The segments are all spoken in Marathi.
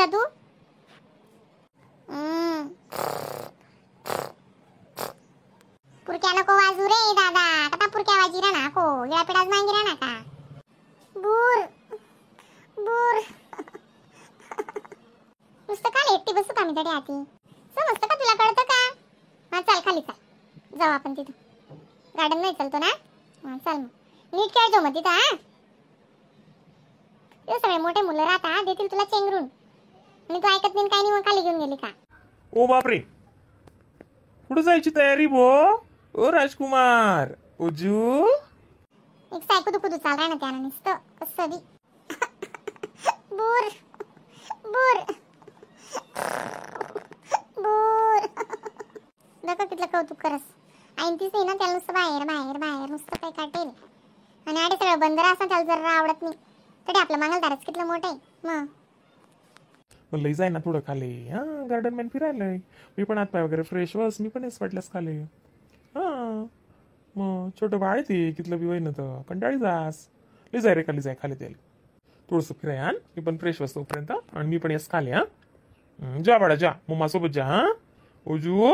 जा तू? पुरक्या नको वाजू रे दादा, कथा पुरक्या वाजी रा नाको, या पिडाच मांगी रा नाका. बूर बूर नुसतं काल एकटी बसू का मी तडे आती? समजतं का तुला, कळतं का? हा चल खाली चल, जाऊ आपण तिथं. गार्डन नाही चलतो ना? चल मग नीट खेळतो मग तिथं. हा ते सगळे मोठे मुलं राहता, देतील तुला चेंगरून. आणि तू ऐकत नाही काय नाही, मग खाली घेऊन गेली का? ओ बापरे, कुठं जायची तयारी भो? ओ राजकुमार, उजू एक सायकू दुखू चाल राहा ना त्यानं नुसतं कसं बी. बूर बूर बूर देखो कितलं कौतुक करस. ऐनतीच नाही ना त्याला, नुसतं बाहेर बाहेर बाहेर नुसतं काही काटेल. आणि आडे सगळं बंदर असं त्याला जरा आवडत नाही. तरी आपलं मंगलदारच कितलं मोठं आहे. मग लई जाय ना थोडं खाली. हा गार्डन मॅन फिरायलंय. मी पण हातपाय वगैरे फ्रेश बस, मी पण हेच वाटल्यास खाली. हा मग छोटं बाळ आहे ते, कितलं बी होईन तर कंटाळी जास. लई जाय रे खाली, जाय खाली त्याला थोडंसं फिराय. हा मी पण फ्रेश बसतो पर्यंत, आणि मी पण येस खाली. हा जा बाळा जा, मम्मा सोबत जा. हा उजू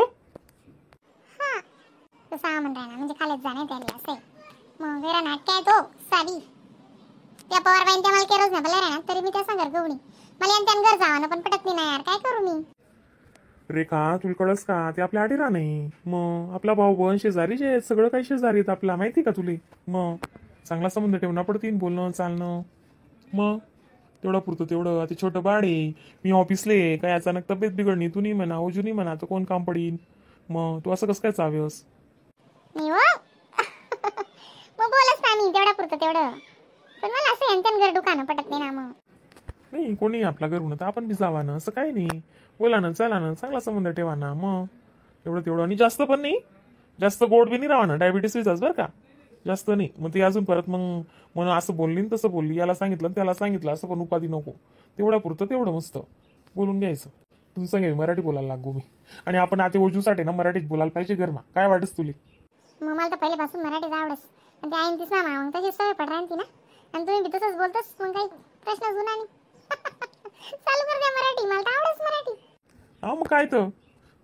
तसं म्हणताय ना, म्हणजे खालीच जाणे त्याला असं आहे. मग वेरा नाटक आहे तो साडी. त्या पवार बाईन त्या मला केरोज नाही बोलला ना, तरी मी त्या सांगार गवणी मला यांच्या घर जावं पण पटत नाही ना यार, काय करू मी? रेखा तुला कळस का, ते आपल्या आडीरा नाही. मग आपला भाऊ बहीण शेजारी जे सगळं काही शेजारी आहेत आपला, माहिती का तुले? मग चांगला संबंध ठेवणं पडतील, बोलणं चालणं. मग तेवढं पुरतं तेवढं. आता छोटं बाळ आहे, मी ऑफिसले काय अचानक तब्येत बिघडणी, तू नाही म्हणा ओजू नाही म्हणा तर कोण काम पडीन? मग तू असं कसं काय चाव्यस? नाही हो. मग बोलच ना मी तेवढा पुरतं तेवढं. पण मला असं यांच्या घर दुकानं पटत नाही ना. मग नाही कोणी आपला घरून तर आपण बी जावा ना, असं काही नाही. बोला ना, चला ना, चांगला संबंध ठेवा ना. मग एवढं तेवढं, आणि जास्त पण नाही, जास्त गोड बी नाही राहा ना. डायबिटीस विचाच बरं का, जास्त नाही. मग ते अजून परत मग म्हणून असं बोलली तसं बोलली, याला सांगितलं त्याला सांगितलं, असं पण उपाधी नको. तेवढा पुरतं तेवढं मस्त बोलून घ्यायचं. तुमचं सांगेल मराठी बोलायला लागू मी. आणि आपण आता ओजूसाठी ना मराठीत बोलायला पाहिजे घरमा. काय वाटस तुले? मग मला तर पहिल्यापासून मराठीच आवडस. आणि ते ऐन तीच ना मग तशी सवय पड राहते ना. आणि तुम्ही बी तसंच बोलतोस, मग काही प्रश्न जुना नाही. चालू कर द्या मराठी, मला तर आवडस मराठी. हा मग काय तर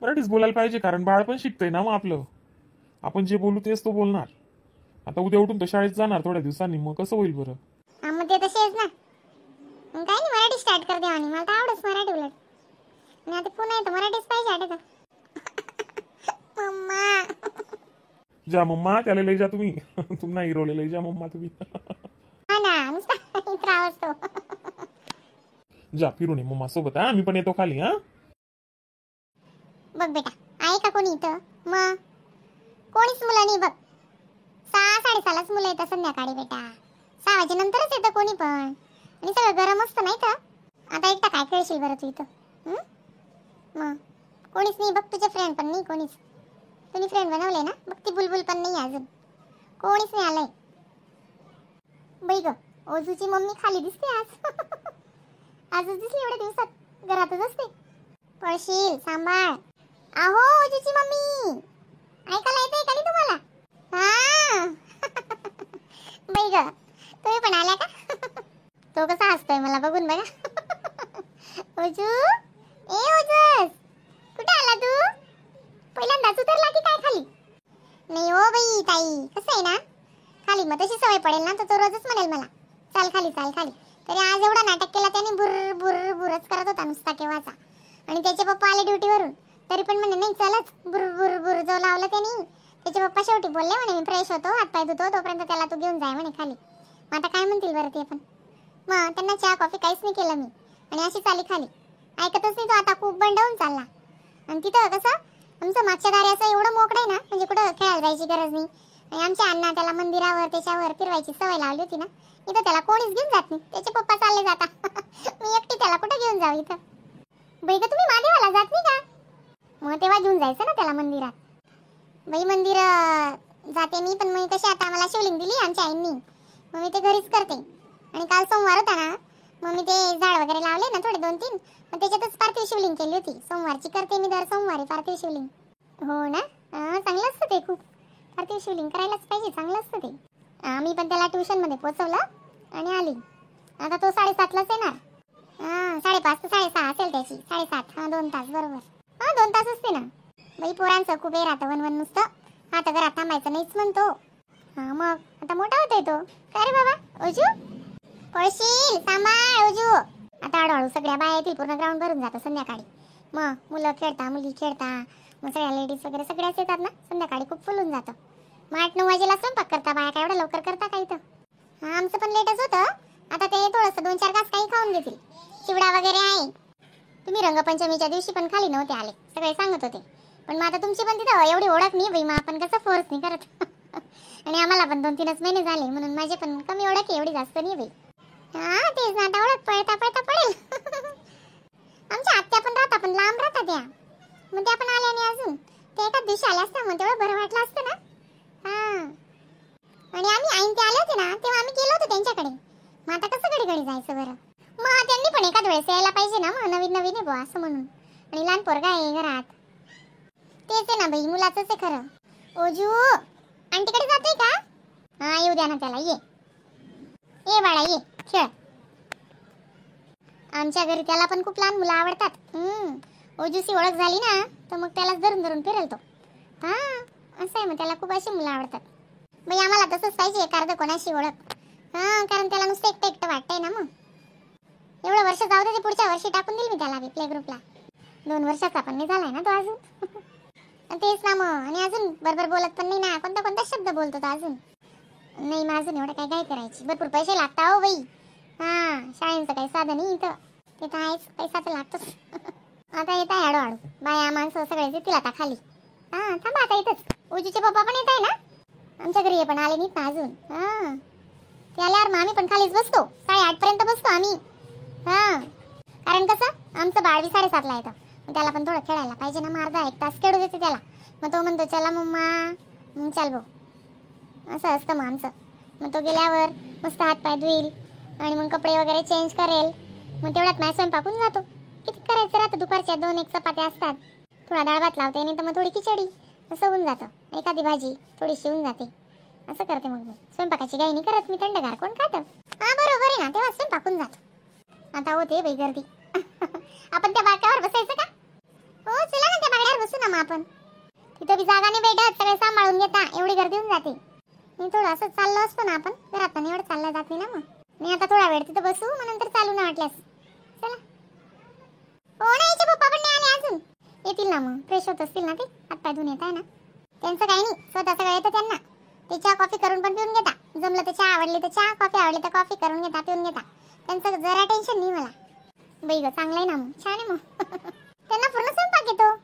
मराठीच बोलायला पाहिजे, कारण बाळ पण शिकतंय ना. मग आपलं आपण जे बोलू तेच तो बोलणार. आता उद्या उठून तो शाळेत जाणार थोड्या दिवसांनी, मग कसं होईल बरं? हा मग ते तसेच ना. मग काय नाही, मराठी स्टार्ट कर द्या. आणि मला तर आवडस मराठी उलट. आणि आता पुन्हा येतं मराठीच पाहिजे आटे तर. मम्मा जा मम्मा, त्याला लई जा तुम्ही. तुम्ही हिरोले लई जा मम्मा तुम्ही. हा ना, नुसता इतरा आवडतो. जा फिरून ये मम्मा सोबत. हा मी पण येतो खाली. हा बघ बेटा, आहे का कोणी इथं? मग कोणीच मुलं नाही बघ. 6-6:30लाच मुलं येतात संध्याकाळी बेटा. 6 वाजेनंतरच येतं कोणी पण. आणि सगळं गरम असतं नाही का? आता एकटा काय खेळशील बरं तू इथं? मग कोणीच नाही बघ, तुझे फ्रेंड पण नाही कोणीच. तुम्ही फ्रेंड बनवले ना? बघ ती बुलबुल पण नाही अजून, कोणीच नाही आलंय. बाई ग, ओजूची मम्मी खाली दिसते आज. आजच दिसली एवढ्या दिवसात, घरातच असते. पळशील, सांभाळ. अहो ओजूची मम्मी, ऐकायला येतंय का नाही तुम्हाला? हा. बाई ग, तुम्ही पण आल्या का? तो कसा हसतोय मला बघून बघा. ओजू, ए ओजस, कुठे आला तू? पहिल्यांदाच उतरला की काय खाली? नाही हो बाई ताई, कसं आहे ना, खाली मग तशी सवय पडेल ना तर तो रोजच म्हणेल मला चाल खाली चाल खाली. तरी आज एवढा नाटक केला त्याने, बुर बुर बुरच करत होता नुसता केव्हाचा. आणि त्याचे पप्पा आले ड्युटीवरून, तरी पण म्हणे नाही चलच, बुर बुर बुर जो लावलं त्याने. त्याचे पप्पा शेवटी बोलले म्हणे मी फ्रेश होतो, हातपाय धुतो, तोपर्यंत त्याला तू घेऊन जाय म्हणे खाली. मग आता काय म्हणतील बरं ते पण. मग त्यांना चहा कॉफी काहीच नाही केलं मी, आणि अशी चाली खाली. ऐकतच नाही तो, आता खूप बंडावून चालला. आणि तिथं कसं आमचं मागच्या दारी असं एवढं मोकळं आहे ना, म्हणजे कुठं खेळायला जायची गरज नाही. आणि आमच्या अण्णा त्याला मंदिरावर त्याच्यावर फिरवायची सवय लावली होती ना. इथं त्याला कोणीच घेऊन जात नाही, त्याचे पप्पा चालले जाता. मी एकटी त्याला कुठं घेऊन जाऊ इथं? बाई ग, तुम्ही महादेवाला जात नाही का? मग तेव्हा घेऊन जायचं ना त्याला मंदिरात. बाई मंदिर जाते मी, पण मग कशी आता मला शिवलिंग दिली आमच्या आईंनी, मग मी ते घरीच करते. आणि काल सोमवार होता ना, मग मी ते झाड वगैरे लावले ना थोडे 2-3, मग त्याच्यातच पार्थिव शिवलिंग केली होती. सोमवारची करते मी दर सोमवारी पार्थिव शिवलिंग. हो ना, चांगलं असतं ते खूप. पार्थिव शिवलिंग करायलाच पाहिजे, चांगलं असतं ते. मी पण त्याला ट्युशनमध्ये पोहोचवलं आणि आली. आता तो 7:30लाच येणार. 5:30 ते 6:30 संध्याकाळची 7:30. हा 2 तास बरोबर. हा 2 तास असते ना बाई. पोरांचं खूप हे राहतं वन नुसतं. आता घरात थांबायचं नाहीच म्हणतो. हा मग आता मोठा होतोय तो. काय रे बाबा ओजू, पळशील सांभाळ ओजू. आता हळूहळू सगळ्या बाया येतील, पूर्ण ग्राउंड भरून जातं संध्याकाळी. मग मुलं खेळता, मुली खेळता, मग सगळ्या लेडीज वगैरे सगळ्याच येतात ना संध्याकाळी. खूप फुलून जातं. मग 8-9 वाजेला स्वयंपाक करता बाया. काय एवढं लवकर करता का इथं? हा आमचं पण लेटच होतं. आता ते थोडंसं 2-4 घास काही खाऊन घेतील. चिवडा वगैरे आहे. तुम्ही रंगपंचमीच्या दिवशी पण खाली नव्हते आले, सगळे सांगत होते. पण मग आता तुमची पण तिथं एवढी ओळख नाही बाई, मग आपण कसं फोर्स नाही करत. आणि आम्हाला पण 2-3 महिने झाले म्हणून माझे पण कमी ओळख आहे, एवढी जास्त नाही बाई. हा तेच ना, आता ओळख पळता पळता पडेल. आमच्या आत्या पण राहता, पण लांब राहतात त्या. मग त्या पण आल्या नाही अजून. ते एकाच दिवशी आल्या असत्या मग तेवढं बरं वाटलं असतं ना. हा आणि आम्ही आईन ते आले होते ना तेव्हा आम्ही गेलो होतो त्यांच्याकडे. मग आता कसं घडी घडी जायचं बरं? मग त्यांनी पण एखाद वेळेस यायला पाहिजे ना, मग नवीन नवीन आहे बुवा असं म्हणून. आणि लहान पोरगा आहे घरात. तेच आहे ना बाई, मुलाचंच आहे खरं. ओजू आंटीकडे जातोय का? हा येऊ द्या ना त्याला. ये बाळा ये खेळ. आमच्या घरी त्याला पण खूप लहान मुलं आवडतात. ओजूची ओळख झाली ना तर मग त्यालाच धरून धरून फिरेल तो. हा असं आहे, मग त्याला खूप अशी मुलं आवडतात बाई. आम्हाला तसंच पाहिजे एखादं कोणाशी ओळख. हा कारण त्याला नुसतं एकटं एकटं वाटतंय ना. मग एवढं वर्ष जाऊ दे, ते पुढच्या वर्षी टाकून देईल मी त्याला प्ले ग्रुपला. 2 वर्षाचा पण नाही झालाय ना तो अजून. तेच ना मग. आणि अजून बरोबर बोलत पण नाही ना. कोणता कोणता शब्द बोलतो तो अजून. नाही मग अजून एवढं काय करायची. भरपूर पैसे लागतात हो बाई. हा शाळेचं काही साधन नाही इथं. ते तर आहेच, पैसा तर लागतोच. आता येत आहे हळूहळू. बाया माणसं सगळे येतील आता खाली. हा थांबा आता इथंच. उजूचे पप्पा पण येत आहे ना आमच्या घरी. पण आले नाहीत ना अजून. हा ते आल्यावर मग आम्ही पण खालीच बसतो. 8:30 पर्यंत बसतो आम्ही. हा कारण कसं आमचं बाळ 7:30ला येतं. मग त्याला पण थोडं खेळायला पाहिजे ना. मग अर्धा 1 तास खेळू देते त्याला. मग तो म्हणतो चला मम्मा, चल भाऊ. असं असतं मग आमचं. मग तो गेल्यावर मस्त हात पाय धुईल आणि मग कपडे वगैरे चेंज करेल. मग तेवढ्यात माझ्या स्वयंपाकून जातो. किती करायचं राहतं. दुपारच्या 2-1 चपात्या असतात. थोडा डाळ भात लावते, नाही तर मग थोडी खिचडी. असं होऊन जातं. एखादी भाजी थोडीशी होऊन जाते. असं करते मग मी. स्वयंपाकाची काही नाही करत मी. थंडगार कोण खातं? हा बरोबर आहे ना, तेव्हा स्वयंपाकून जातो. आता होते बाई गर्दी. आपण त्या बाकावर बसायचं का? हो चला ना, त्या बागड्यावर बसू ना मग आपण. तिथं बी जागा नाही भेटत, सगळे सांभाळून घेता. एवढी गर्दी होऊन जाते. मी थोडं असं चाललो असतो ना आपण. घरात नाही एवढं चाललं जात नाही ना. मग मी आता थोडा वेळ तिथं बसू, मग नंतर चालू ना वाटल्यास. चला. हो ना, याचे पप्पा पण नाही आले अजून. येतील ना मग. फ्रेश होत असतील ना ते. हातपाय धुवून येत आहे ना. त्यांचं काही नाही, स्वतः सगळं येतं त्यांना. ते चहा कॉफी करून पण पिऊन घेता. जमलं तर चहा आवडली तर चहा, कॉफी आवडली तर कॉफी करून घेता, पिऊन घेता. त्यांचं जरा टेन्शन नाही मला. बाई ग चांगलं आहे ना मग. छान आहे मग. त्यांना पूर्ण स्वयंपाक येतो.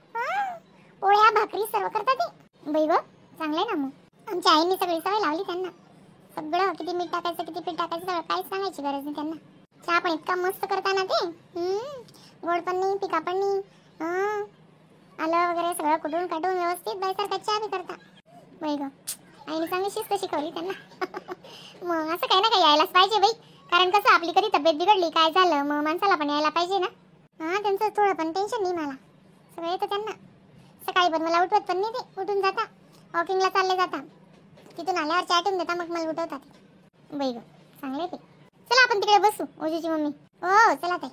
पोळ्या भाकरी सर्व करतात ते. बाई ग चांगलं आहे ना मग. आमच्या आईने सगळी सवय लावली त्यांना. सगळं किती मीठ टाकायचं, किती पीठ टाकायचं सगळं काहीच सांगायची गरज नाही त्यांना. चहा पण इतका मस्त करताना ते. गोड पण नाही, फिका पण नाही. आलं वगैरे सगळं कुटून काटून व्यवस्थित बाईसारखा चहा बी करता. बाई ग आईने चांगली शिस्त शिकवली त्यांना. मग असं काही ना काही यायलाच पाहिजे बाई. कारण कसं आपली कधी तब्येत बिघडली काय झालं मग माणसाला पण यायला पाहिजे ना. हा त्यांचं थोडं पण टेन्शन नाही मला. सगळं येतं त्यांना. सकाळी पण मला उठवत पण नाही ते. उठून जाता वॉकिंगला चालले जाता. तिथून आल्यावर चॅटून देता, मग मला उठवतात. बाई ग चांगले ते. चला आपण तिकडे बसू. ओजूची मम्मी. हो चला ताई.